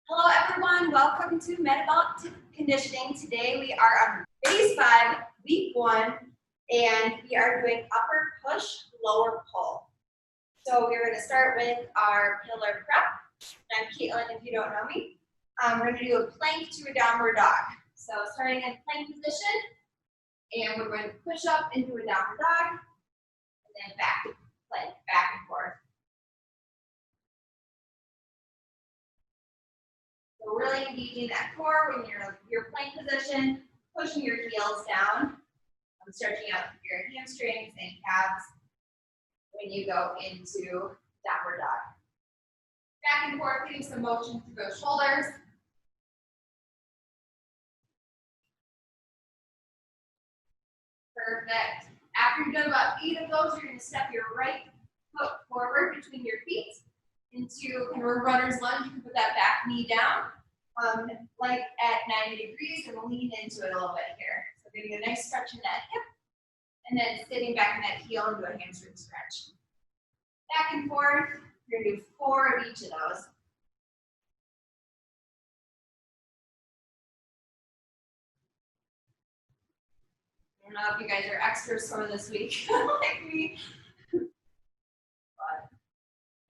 Hello everyone, welcome to Metabolic Conditioning. Today we are on phase 5, week 1, and we are doing upper push, lower pull. So we're going to start with our pillar prep. I'm Caitlin if you don't know me. We're going to do a plank to a downward dog. So starting in plank position, and we're going to push up into a downward dog, and then back to plank, back and forth. So really engaging that core when you're in your plank position, pushing your heels down, stretching out your hamstrings and calves when you go into downward dog. Back and forth, getting some motion through those shoulders. Perfect. After you've done about 8 of those, you're going to step your right foot forward between your feet into kind of a runner's lunge. You can put that back knee down, like at 90 degrees, and lean into it a little bit here. So getting a nice stretch in that hip, and then sitting back in that heel into a hamstring stretch. Back and forth. You're going to do 4 of each of those. I don't know if you guys are extra sore this week like me, but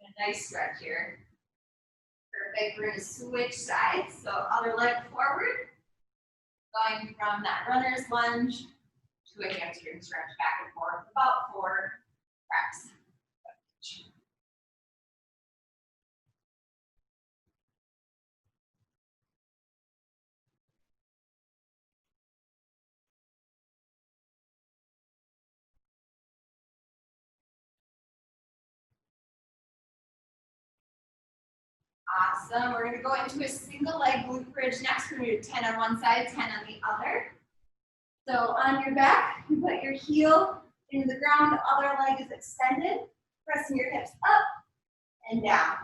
a nice stretch here. Perfect. We're going to switch sides. So other leg forward, going from that runner's lunge to a hamstring stretch back and forth, about 4 reps. Awesome. We're going to go into a single leg glute bridge next. We're going to do 10 on one side, 10 on the other. So on your back, you put your heel into the ground, the other leg is extended, pressing your hips up and down.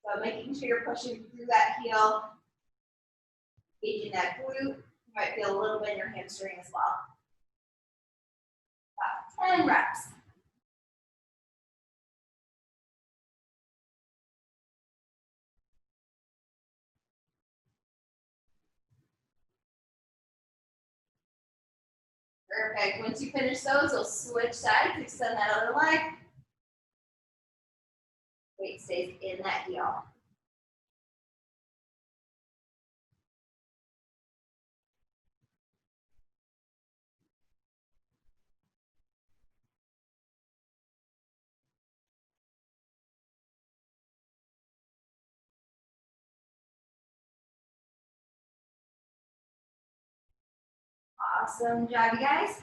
So making sure you're pushing through that heel, engaging that glute. You might feel a little bit in your hamstring as well. About 10 reps. Perfect. Once you finish those, you'll switch sides, extend that other leg. Weight stays in that heel. Awesome job, you guys.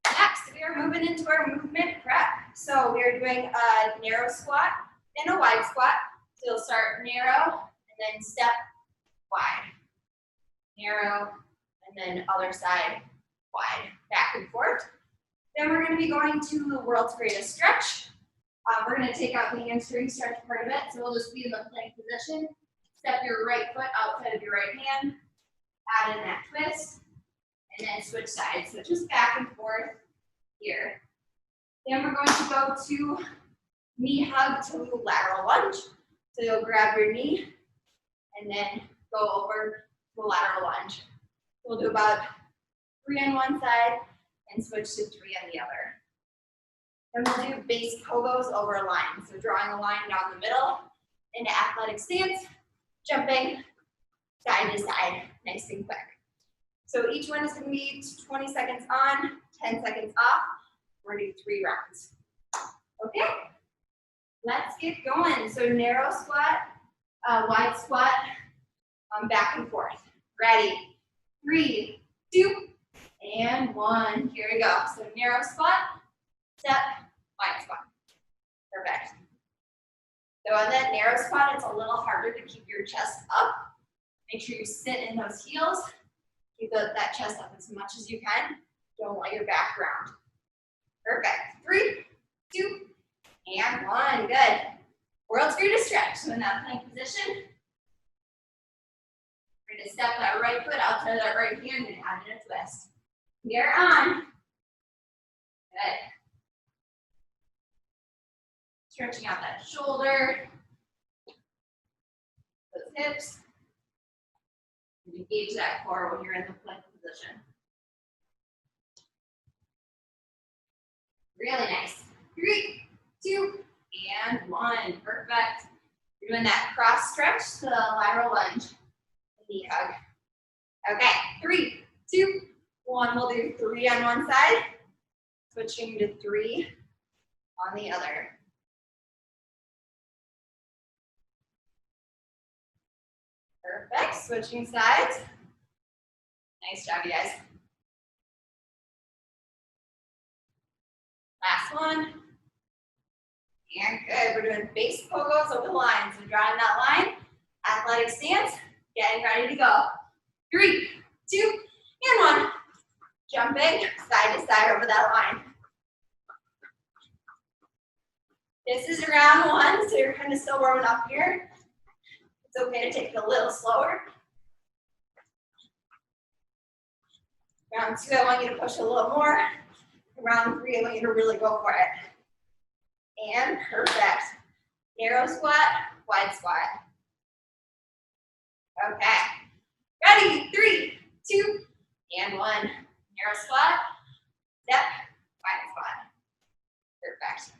Next, we are moving into our movement prep. So we are doing a narrow squat and a wide squat. So you'll start narrow and then step wide. Narrow and then other side wide, back and forth. Then we're going to be going to the world's greatest stretch. We're going to take out the hamstring stretch part of it. So we'll just be in the plank position. Step your right foot outside of your right hand. Add in that twist. And then switch sides. So just back and forth here. Then we're going to go to knee hug to lateral lunge. So you'll grab your knee and then go over to a lateral lunge. We'll do about 3 on one side and switch to 3 on the other. Then we'll do base pogos over a line. So drawing a line down the middle into athletic stance, jumping side to side, nice and quick. So each one is going to be 20 seconds on, 10 seconds off. We're going to do 3 rounds. Okay, let's get going. So narrow squat, wide squat, back and forth. Ready? 3, 2, and 1. Here we go. So narrow squat, step, wide squat. Perfect. So on that narrow squat, it's a little harder to keep your chest up. Make sure you sit in those heels. Keep that chest up as much as you can. Don't let your back round. Perfect. 3, 2, and 1. Good. World's greatest stretch. So in that plank position, we're going to step that right foot outside of that right hand and add in a twist. You're on. Good. Stretching out that shoulder. Those hips. Engage that core when you're in the plank position. Really nice. 3, 2, and 1. Perfect. You're doing that cross stretch to the lateral lunge. Knee hug. Okay, 3, 2, 1. We'll do 3 on one side. Switching to 3 on the other. Perfect. Switching sides. Nice job, you guys. Last one. And good. We're doing base pogos over the line. So drawing that line. Athletic stance. Getting ready to go. 3, 2, and 1. Jumping side to side over that line. This is round 1, so you're kind of still warming up here. It's okay to take it a little slower. Round 2, I want you to push a little more. Round 3, I want you to really go for it. And perfect. Narrow squat, wide squat. Okay. Ready? 3, 2, and 1. Narrow squat, step, wide squat. Perfect.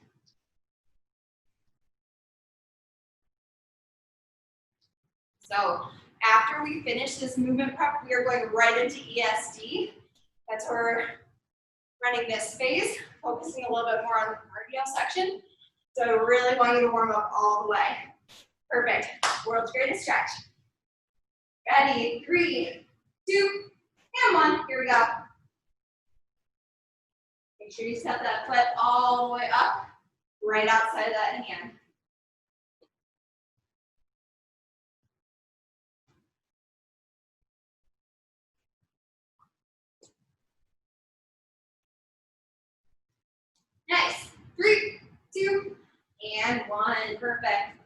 So after we finish this movement prep, we are going right into ESD. That's where we're running this phase, focusing a little bit more on the cardio section. So I really want you to warm up all the way. Perfect. World's greatest stretch. Ready? 3, 2, and 1. Here we go. Make sure you set that foot all the way up, right outside of that hand. Nice. 3, 2, and 1. Perfect.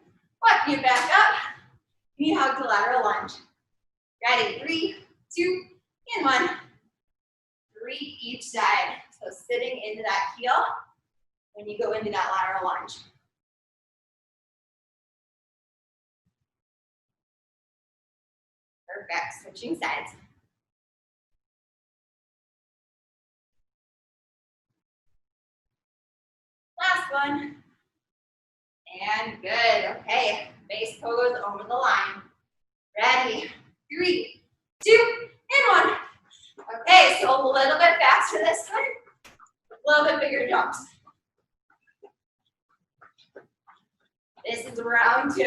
Walking it back up. Knee hug to lateral lunge. Ready? 3, 2, and 1. 3 each side. So sitting into that heel when you go into that lateral lunge. Perfect. Switching sides. Last one. And good. Okay. Base pose over the line. Ready? 3, 2, and 1. Okay, so a little bit faster this time. A little bit bigger jumps. This is round 2.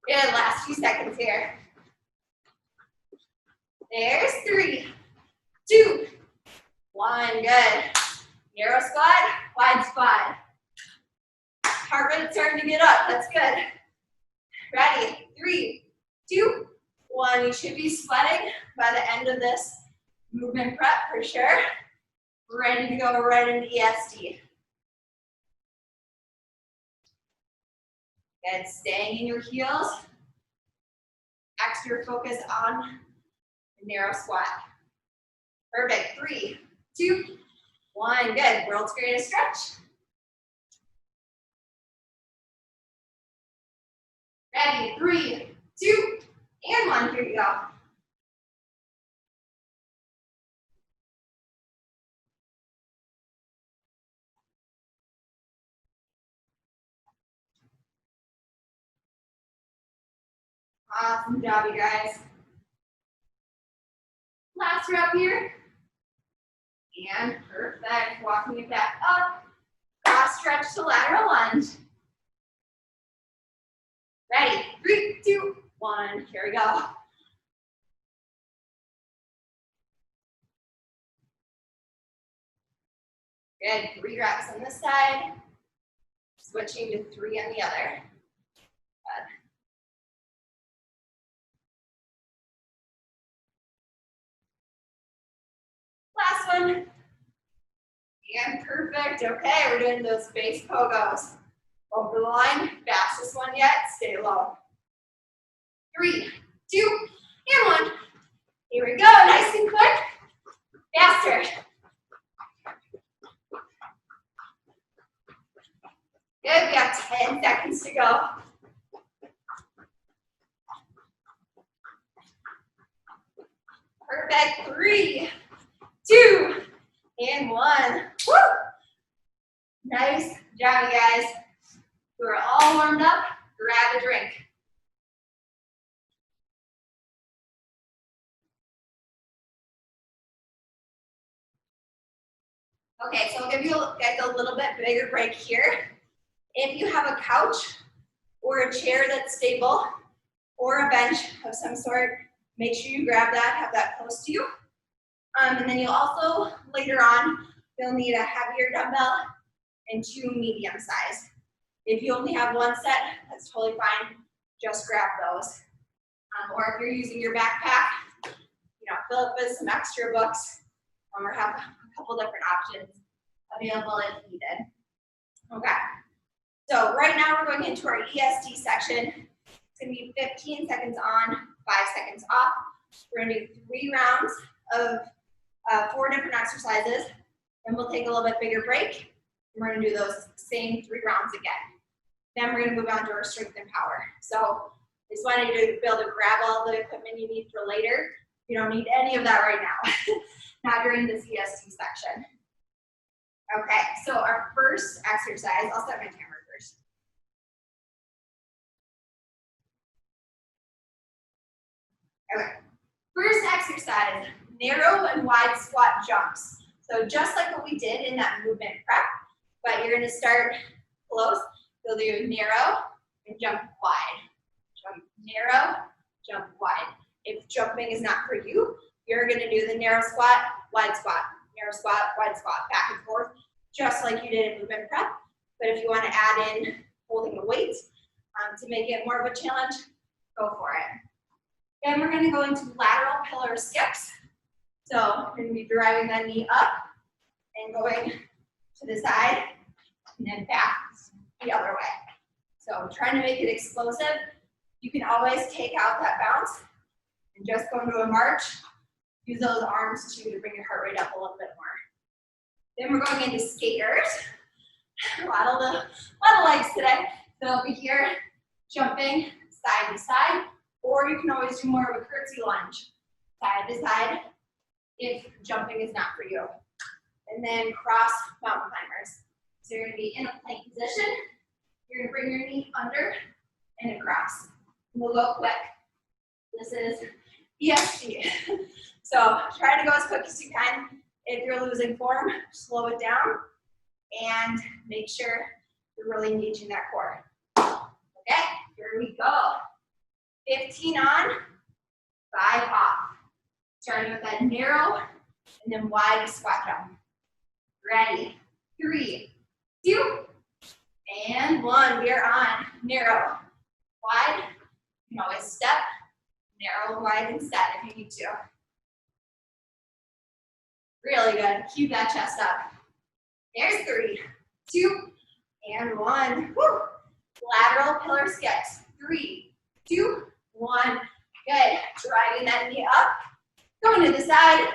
Good, last few seconds here. There's 3, 2, 1. Good. Narrow squat, wide squat. Heart rate's starting to get up. That's good. Ready? 3, 2, 1. You should be sweating by the end of this movement prep for sure. Ready to go right into ESD. Good. Staying in your heels. Extra focus on the narrow squat. Perfect. 3, 2, 1. Good. World's greatest stretch. Ready? 3, 2, and 1. Here you go. Awesome job, you guys. Last rep here. And perfect. Walking it back up. Cross stretch to lateral lunge. Ready? 3, 2, 1. Here we go. Good. 3 reps on this side. Switching to 3 on the other. Good. Last one. And perfect. Okay, we're doing those base pogos. Over the line. Fastest one yet. Stay low. 3, 2, and 1. Here we go. Nice and quick. Faster. Good, we have 10 seconds to go. Perfect, 3, 2, and 1. Woo! Nice job, you guys. We're all warmed up, grab a drink. Okay, so I'll give you guys a little bit bigger break here. If you have a couch or a chair that's stable or a bench of some sort, make sure you grab that, have that close to you. And then you'll also, later on, you'll need a heavier dumbbell and 2 medium size. If you only have 1 set, that's totally fine. Just grab those. Or if you're using your backpack, fill it with some extra books, or have a couple different options available if needed. Okay, so right now we're going into our EST section. It's going to be 15 seconds on, 5 seconds off. We're going to do 3 rounds of 4 different exercises, and we'll take a little bit bigger break. And we're going to do those same 3 rounds again. Then we're going to move on to our strength and power. So I just wanted you to be able to grab all the equipment you need for later. You don't need any of that right now, not during this EST section. Okay, so our first exercise, I'll set my timer first. Okay, first exercise, narrow and wide squat jumps. So just like what we did in that movement prep, but you're gonna start close. You'll do narrow and jump wide. Jump narrow, jump wide. If jumping is not for you, you're gonna do the narrow squat, wide squat, narrow squat, wide squat, back and forth, just like you did in movement prep. But if you wanna add in holding a weight to make it more of a challenge, go for it. Then we're gonna go into lateral pillar skips. So we're gonna be driving that knee up and going to the side and then back the other way. So trying to make it explosive. You can always take out that bounce and just go into a march. Use those arms too to bring your heart rate up a little bit more. Then we're going into skaters. A lot of legs today. So they'll be here jumping side to side, or you can always do more of a curtsy lunge, side to side, if jumping is not for you. And then cross mountain climbers. So you're gonna be in a plank position. You're gonna bring your knee under and across. We'll go quick. This is EST. So try to go as quick as you can. If you're losing form, slow it down and make sure you're really engaging that core. Okay, here we go. 15 on, 5 off. Starting with that narrow and then wide squat jump. Ready, 3, 2, and 1. We are on narrow, wide. You can always step, narrow, wide, and set if you need to. Really good. Keep that chest up. There's 3, 2, and 1. Woo. Lateral pillar skips. 3, 2, 1. Good. Driving that knee up. Going to the side.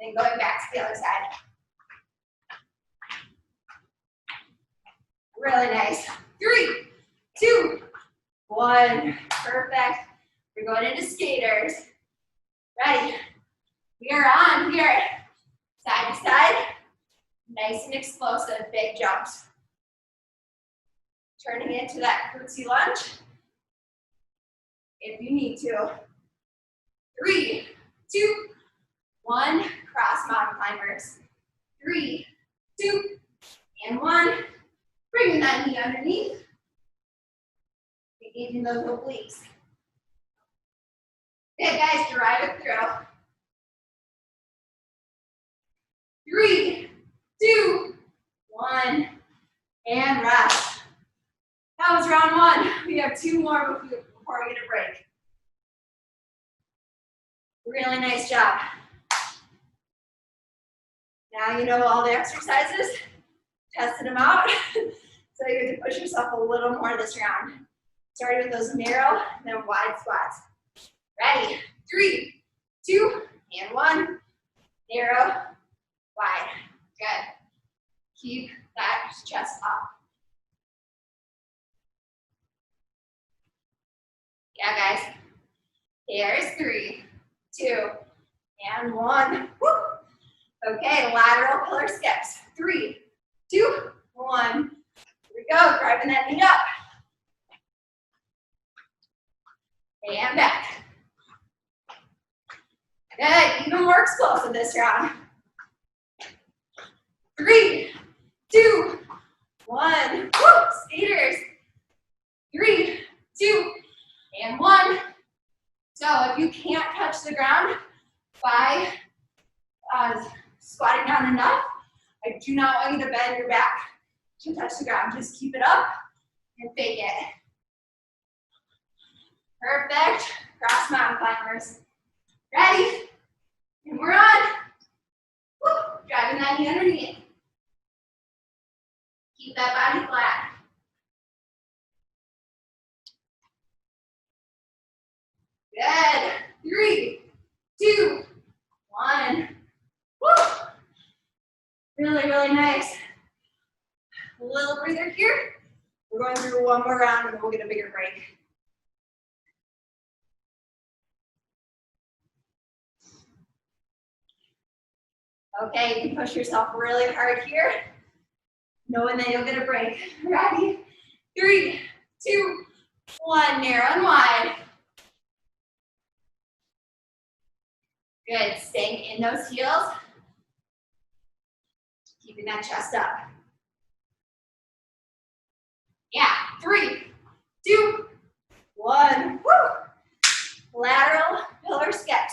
And going back to the other side. Really nice. 3, 2, 1. Perfect. We're going into skaters. Ready. We are on here. Side to side. Nice and explosive. Big jumps. Turning into that curtsy lunge. If you need to. 3, 2, 1. Cross mountain climbers. 3, 2, and 1. Bringing that knee underneath. Engaging those obliques. Okay, guys, drive it through. 3, 2, 1, and rest. That was round 1. We have 2 more before we get a break. Really nice job. Now you know all the exercises. Tested them out. So you have to push yourself a little more this round. Starting with those narrow and then wide squats. Ready? 3, 2, and 1. Narrow, wide. Good. Keep that chest up. Yeah, guys. There's 3, 2, and 1. Woo. Okay, lateral pillar skips. 3, 2, 1. Here we go, driving that knee up. And back. Good, even more explosive this round. 3, 2, 1. Woo, skaters. 3, 2, and 1. So if you can't touch the ground by squatting down enough, I do not want you to bend your back to touch the ground. Just keep it up and fake it. Perfect. Cross mountain climbers. Ready? And we're on. Woo. Driving that knee underneath. Keep that body flat. Good. 3, 2, 1. Woo. Really, really nice. A little breather here. We're going through one more round and then we'll get a bigger break. Okay, you can push yourself really hard here, knowing that you'll get a break. Ready? 3, 2, 1. Narrow and wide. Good. Staying in those heels. Keeping that chest up. Yeah. 3, 2, 1. Woo. Lateral pillar skips.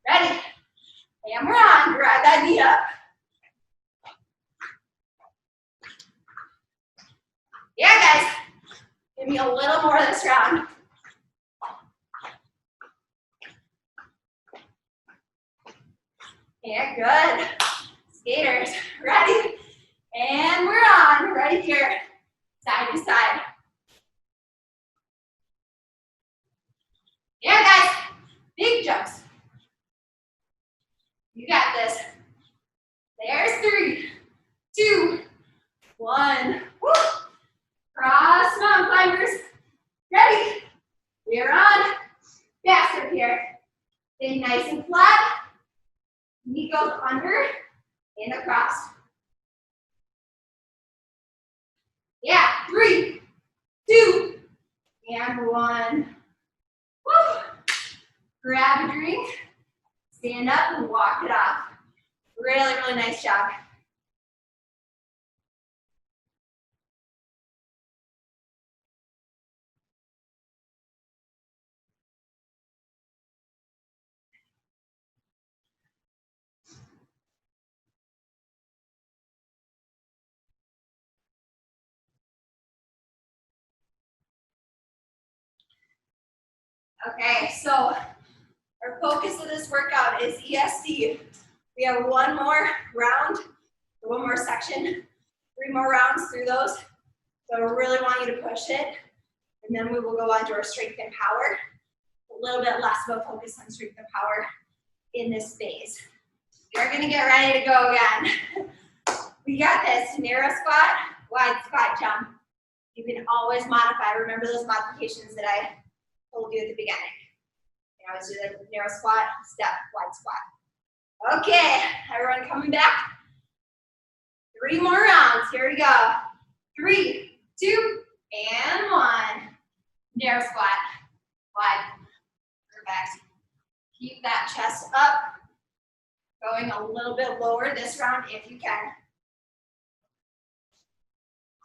Ready? And we're on. Drive that knee up. Yeah, guys. Give me a little more this round. Yeah, good. Skaters, ready? And we're on. Right here. Side to side. Yeah, guys. Big jumps. You got this. There's 3, 2, 1. Woo. Cross mountain climbers. Ready? We're on. Faster here. Stay nice and flat. Knee goes under and across. Yeah. 3, 2, and 1. Woo. Grab a drink. Stand up and walk it off. Really, really nice job. Okay, so our focus of this workout is ESC. We have one more round, one more section, 3 more rounds through those. So I really want you to push it. And then we will go on to our strength and power. A little bit less of a focus on strength and power in this phase. You're gonna get ready to go again. We got this. Narrow squat, wide squat jump. You can always modify. Remember those modifications that I told you at the beginning. You know, do the narrow squat, step, wide squat. Okay, everyone coming back. 3 more rounds. Here we go. 3, 2, and 1. Narrow squat, wide. Perfect. Keep that chest up. Going a little bit lower this round if you can.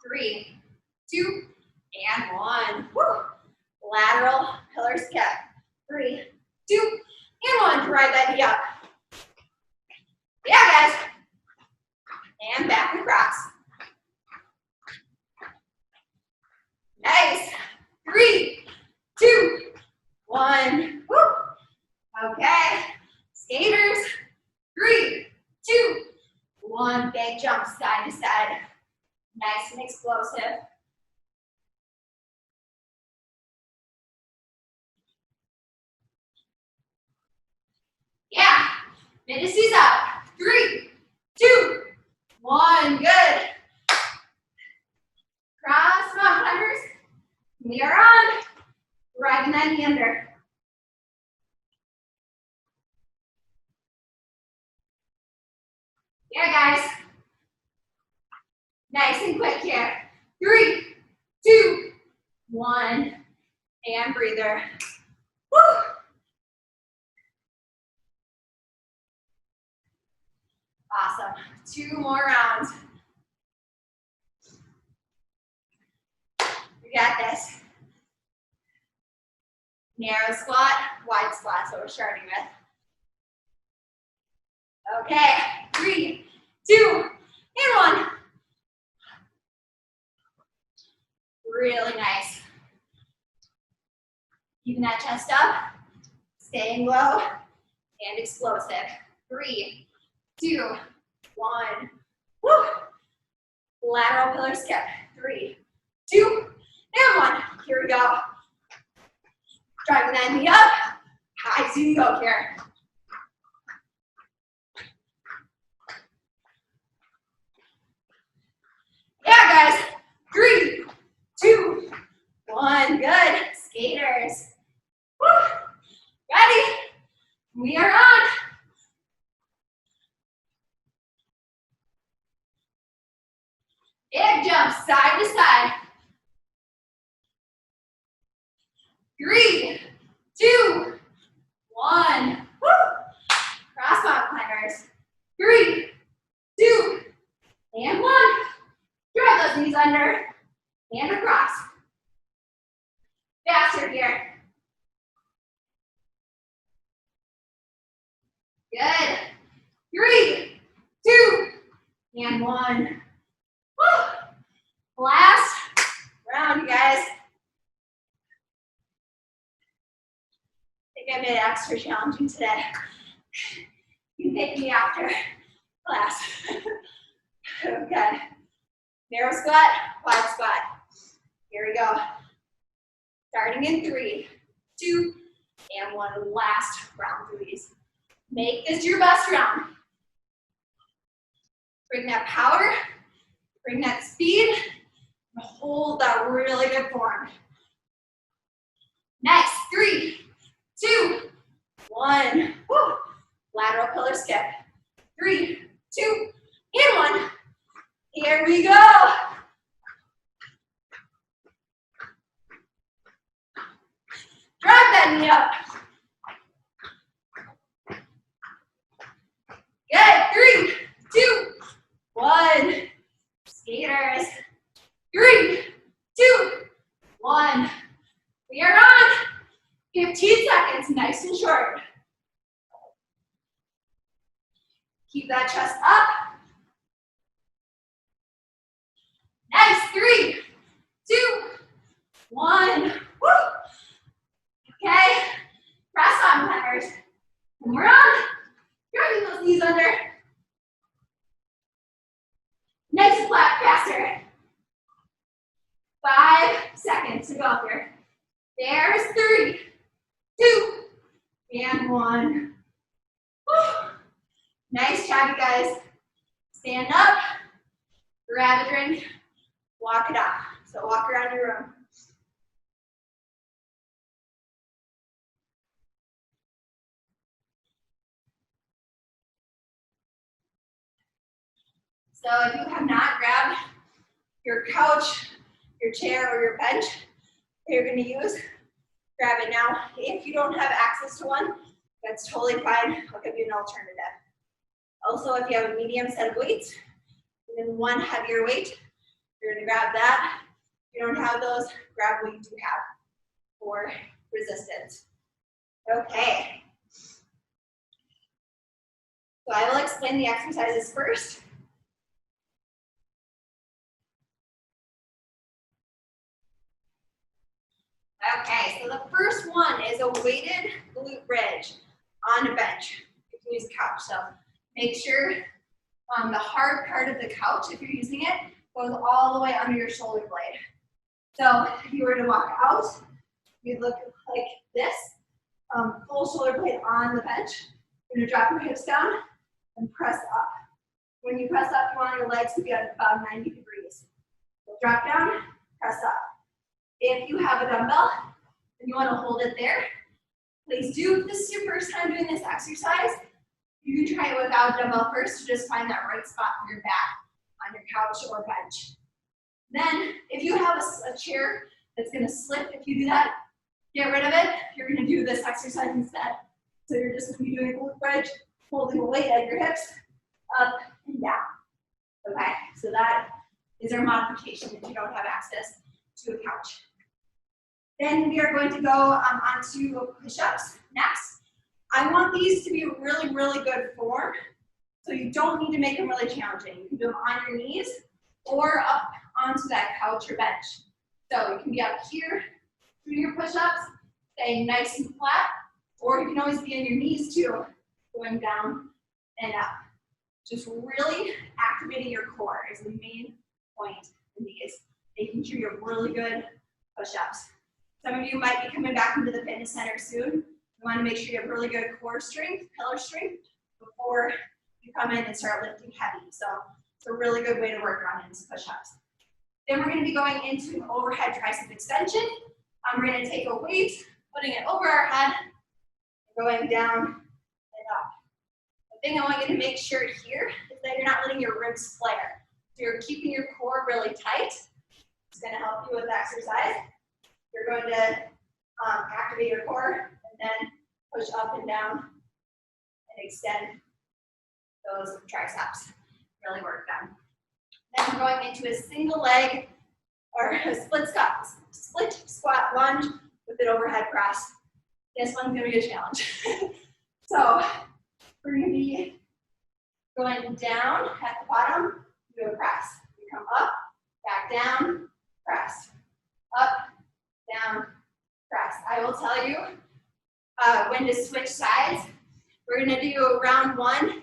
3, 2, and 1. Woo. Lateral pillar skip. 3, 2, and 1. Drive that knee up. Yeah, guys. And back across. Nice. 3, 2, 1. Woo. Okay. Skaters. 3, 2, 1. Big jump side to side. Nice and explosive. Yeah. Middies up. 3, 2, 1. Good. We are on. Driving that knee under. Yeah, guys. Nice and quick here. 3, 2, 1. And breather. Woo! Awesome. 2 more rounds. We got this. Narrow squat, wide squat, so we're starting with. Okay, 3, 2, and 1. Really nice. Keeping that chest up, staying low, and explosive. 3, 2, 1. Woo! Lateral pillar skip. 3, 2, and 1. Here we go. Driving that knee up, high as you can go here. Yeah, guys. 3, 2, 1. Good. Skaters. Woo. Ready? We are on. Big jump, side to side. 3, 2, 1. Woo. Cross mountain climbers. 3, 2, and 1. Drive those knees under and across. Faster here. Good. 3, 2, and 1. Woo. Last round, you guys. I think I made it extra challenging today. You can thank me after class. Okay. Narrow squat, wide squat. Here we go. Starting in 3, 2, and 1. Last round through these. Make this your best round. Bring that power, bring that speed, and hold that really good form. Nice. 3, 2, 1. Woo. Lateral pillar skip. 3, 2, and 1. Here we go. Drive that knee up. Good. 3, 2, 1. Skaters. 3, 2, 1. We are on. 15 seconds, nice and short. Keep that chest up. Nice. 3, 2, 1. Woo. Okay. Press on, climbers. And we're on. Driving those knees under. Nice and flat, faster. 5 seconds to go here. There's 3, 2, and 1. Woo. Nice job, you guys. Stand up, grab a drink, walk it off. So walk around your room. So if you have not grabbed your couch, your chair, or your bench that you're going to use, grab it now. If you don't have access to one, that's totally fine. I'll give you an alternative. Also, if you have a medium set of weights, and then one heavier weight, you're going to grab that. If you don't have those, grab what you do have for resistance. Okay. So I will explain the exercises first. Okay, so the first one is a weighted glute bridge on a bench. You can use a couch, so make sure the hard part of the couch, if you're using it, goes all the way under your shoulder blade. So if you were to walk out, you'd look like this, full shoulder blade on the bench. You're gonna drop your hips down and press up. When you press up, you want your legs to be at about 90 degrees. So drop down, press up. If you have a dumbbell and you want to hold it there, please do. If this is your first time doing this exercise, you can try it without a dumbbell first to just find that right spot for your back on your couch or bench. Then, if you have a chair that's going to slip, if you do that, get rid of it. You're going to do this exercise instead. So you're just going to be doing a glute bridge, holding the weight at your hips, up and down. Okay, so that is our modification if you don't have access to a couch. Then we are going to go onto push-ups next. I want these to be really, really good form, so you don't need to make them really challenging. You can do them on your knees or up onto that couch or bench. So you can be up here doing your push-ups, staying nice and flat, or you can always be on your knees too, going down and up. Just really activating your core is the main point in these, making sure you have really good push-ups. Some of you might be coming back into the fitness center soon. You want to make sure you have really good core strength, pillar strength, before you come in and start lifting heavy. So it's a really good way to work on it is push-ups. Then we're going to be going into an overhead tricep extension. We're going to take a weight, putting it over our head, going down and up. The thing I want you to make sure here is that you're not letting your ribs flare. So you're keeping your core really tight. It's going to help you with the exercise. You're going to activate your core and then push up and down and extend those triceps. Really work them. Then we're going into a single leg or a split squat lunge with an overhead press. This one's going to be a challenge. So we're going to be going down at the bottom, do a press. You come up, back down, press. Up, down, press. I will tell you when to switch sides. We're going to do round one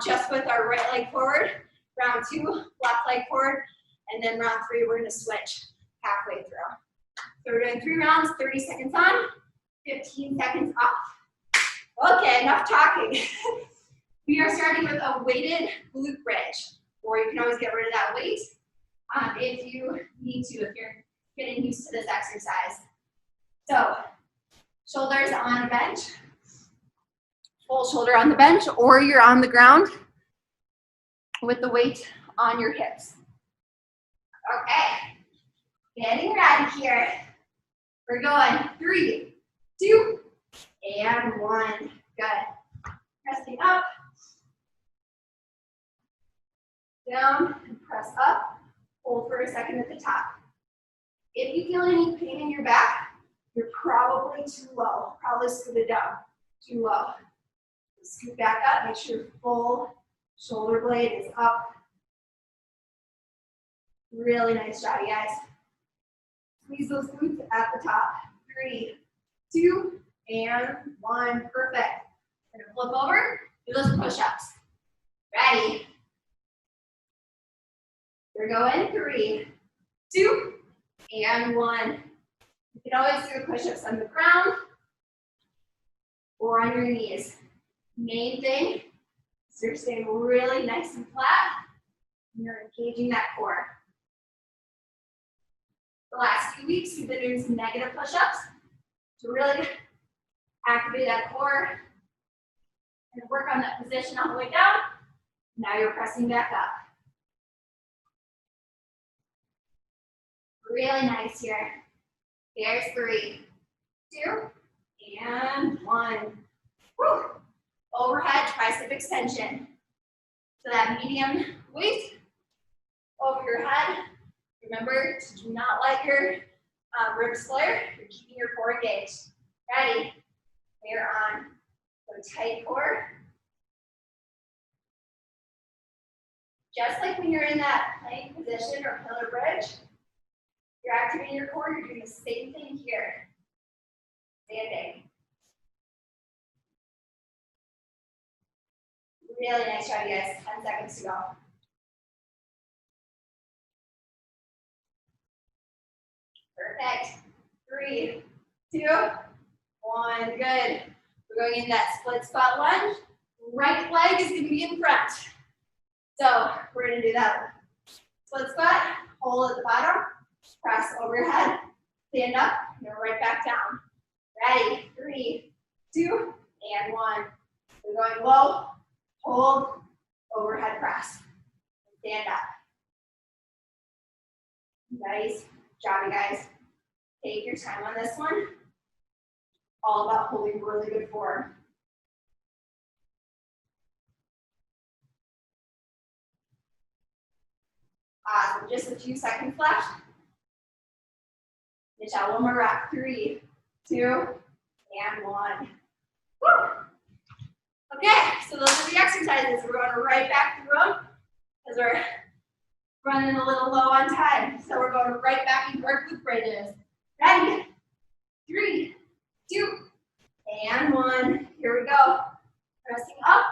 just with our right leg forward, round two, left leg forward, and then round three, we're going to switch halfway through. So we're doing 3 rounds, 30 seconds on, 15 seconds off. Okay, enough talking. We are starting with a weighted glute bridge, or you can always get rid of that weight if you need to, if you're getting used to this exercise. So, shoulders on a bench, full shoulder on the bench, or you're on the ground with the weight on your hips. Okay, getting ready here. We're going 3, 2, and 1. Good. Pressing up, down, and press up. Hold for a second at the top. If you feel any pain in your back, you're probably too low. Probably scooted down, too low. Scoot back up, make sure your full shoulder blade is up. Really nice job, you guys. Squeeze those glutes at the top. 3, 2, and 1. Perfect. We're gonna flip over, do those push-ups. Ready? We're going 3, 2, and 1. You can always do push-ups on the ground or on your knees. Main thing is you're staying really nice and flat and you're engaging that core. The last few weeks, we've been doing some negative push-ups to really activate that core and work on that position all the way down. Now you're pressing back up. Really nice here. There's 3, 2, and 1. Woo. Overhead tricep extension. So that medium weight over your head. Remember to do not let your ribs flare. You're keeping your core engaged. Ready? We're on. So tight core. Just like when you're in that plank position or pillar bridge, you're activating your core. You're doing the same thing here. Standing. Really nice job, you guys. 10 seconds to go. Perfect. 3, 2, 1. Good. We're going in that split squat lunge. Right leg is going to be in front. So we're going to do that split squat. Hold at the bottom. Press overhead. Stand up, go right back down. Ready, 3, 2, and 1. We're going low, hold, overhead press. Stand up. Nice job, you guys. Take your time on this one. All about holding really good form. Awesome, just a few seconds left. Michelle, one more rep. 3, 2, and 1. Woo! Okay, so those are the exercises. We're going right back through them because we're running a little low on time. So we're going right back into our glute bridges. Ready? 3, 2, and 1. Here we go. Pressing up,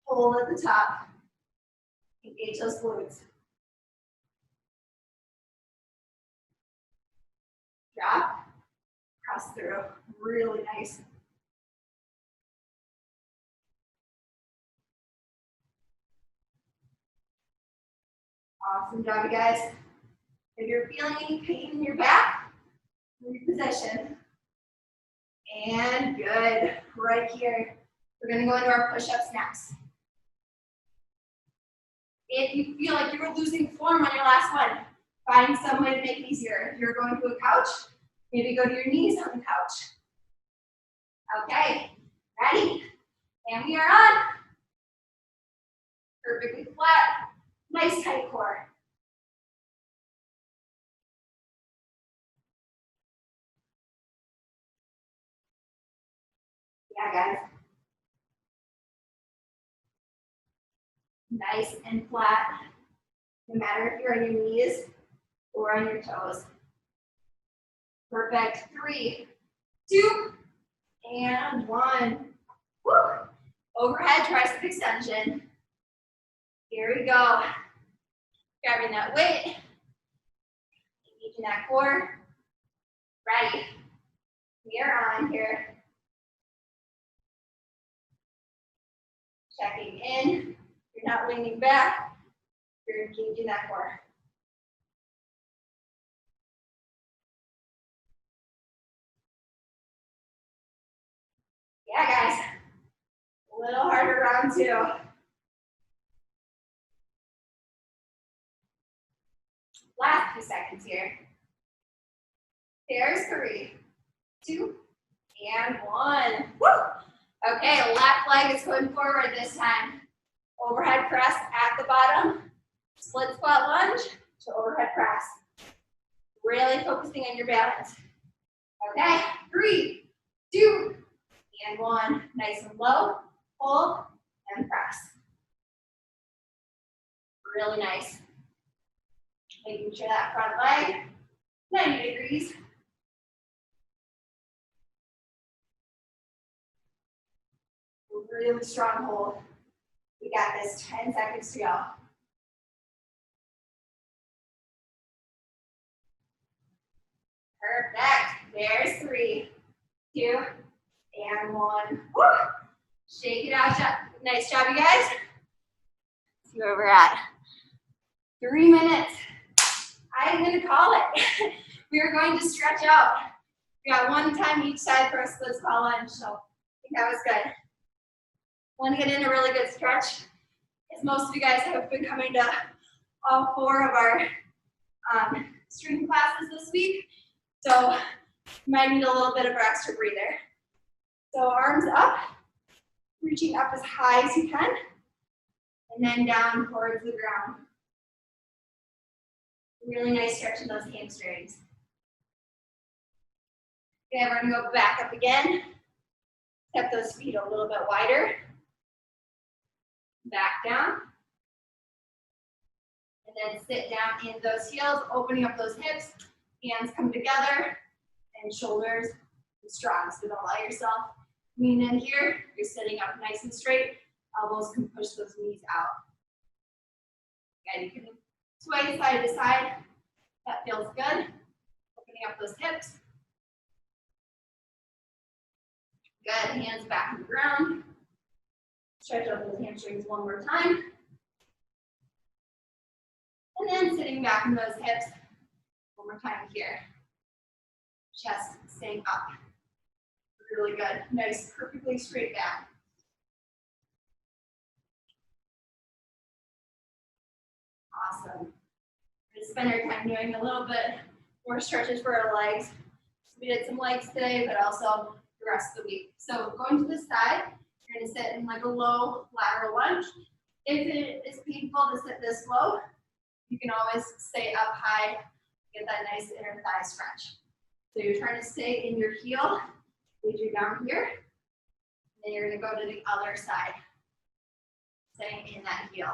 hold at the top. Engage those glutes. Drop, press through. Really nice. Awesome job, you guys. If you're feeling any pain in your back, reposition. And good. Right here. We're going to go into our push-ups next. If you feel like you're losing form on your last one, find some way to make it easier. If you're going to a couch, maybe go to your knees on the couch. Okay, ready? And we are on. Perfectly flat. Nice tight core. Yeah, guys. Nice and flat. No matter if you're on your knees or on your toes. Perfect. 3, 2, and 1. Woo. Overhead tricep extension. Here we go. Grabbing that weight. Engaging that core. Ready. We are on here. Checking in. You're not leaning back. You're engaging that core. Yeah, guys. A little harder round 2. Last few seconds here. There's 3, 2, and 1. Woo! Okay, left leg is going forward this time. Overhead press at the bottom. Split squat lunge to overhead press. Really focusing on your balance. Okay, 3, 2, and 1. Nice and low. Hold and press. Really nice. Making sure that front leg, 90 degrees. Really strong hold. We got this, 10 seconds to go. Perfect. There's 3, 2, and 1. Woo! Shake it out. Nice job, you guys. See where we're at. 3 minutes. I'm going to call it. We are going to stretch out. We got 1 time each side for a split squat lunge, so I think that was good. Want to get in a really good stretch, as most of you guys have been coming to all 4 of our strength classes this week, so you might need a little bit of an extra breather. So arms up, reaching up as high as you can, and then down towards the ground. Really nice stretch in those hamstrings. Okay, we're going to go back up again. Step those feet a little bit wider. Back down. And then sit down in those heels, opening up those hips. Hands come together and shoulders strong. So don't allow yourself lean in here. You're sitting up nice and straight. Elbows can push those knees out. Okay, you can sway side to side. That feels good. Opening up those hips. Good. Hands back on the ground. Stretch out those hamstrings one more time. And then sitting back in those hips one more time here. chest staying up. Really good. Nice, perfectly straight back. Awesome. We're gonna spend our time doing a little bit more stretches for our legs. So we did some legs today, but also the rest of the week. So going to the side, you're gonna sit in like a low lateral lunge. If it is painful to sit this low, you can always stay up high, get that nice inner thigh stretch. So you're trying to stay in your heel, lead you down here, and then you're gonna go to the other side, staying in that heel.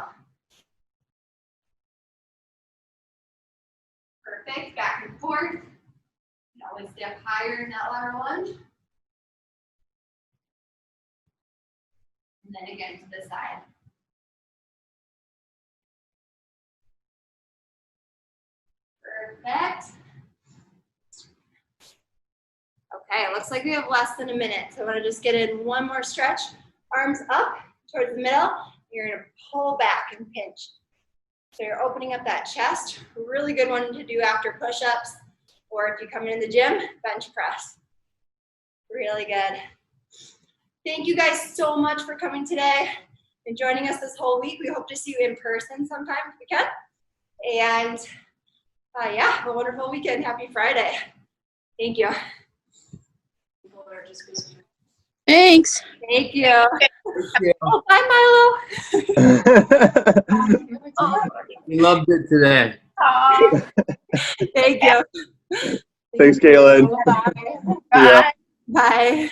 Perfect, back and forth. You can always stay up higher in that lateral lunge. And then again to the side. Perfect. Okay, it looks like we have less than a minute. So I'm gonna just get in one more stretch. Arms up towards the middle. You're gonna pull back and pinch. So you're opening up that chest. Really good one to do after push-ups, or if you come in the gym, bench press. Really good. Thank you guys so much for coming today and joining us this whole week. We hope to see you in person sometime if we can. And yeah, have a wonderful weekend. Happy Friday. Thank you. Thanks. Thank you. Oh, bye, Milo. We loved it today. Oh, thank you. Thanks, Kaylin. Bye. Yeah. Bye.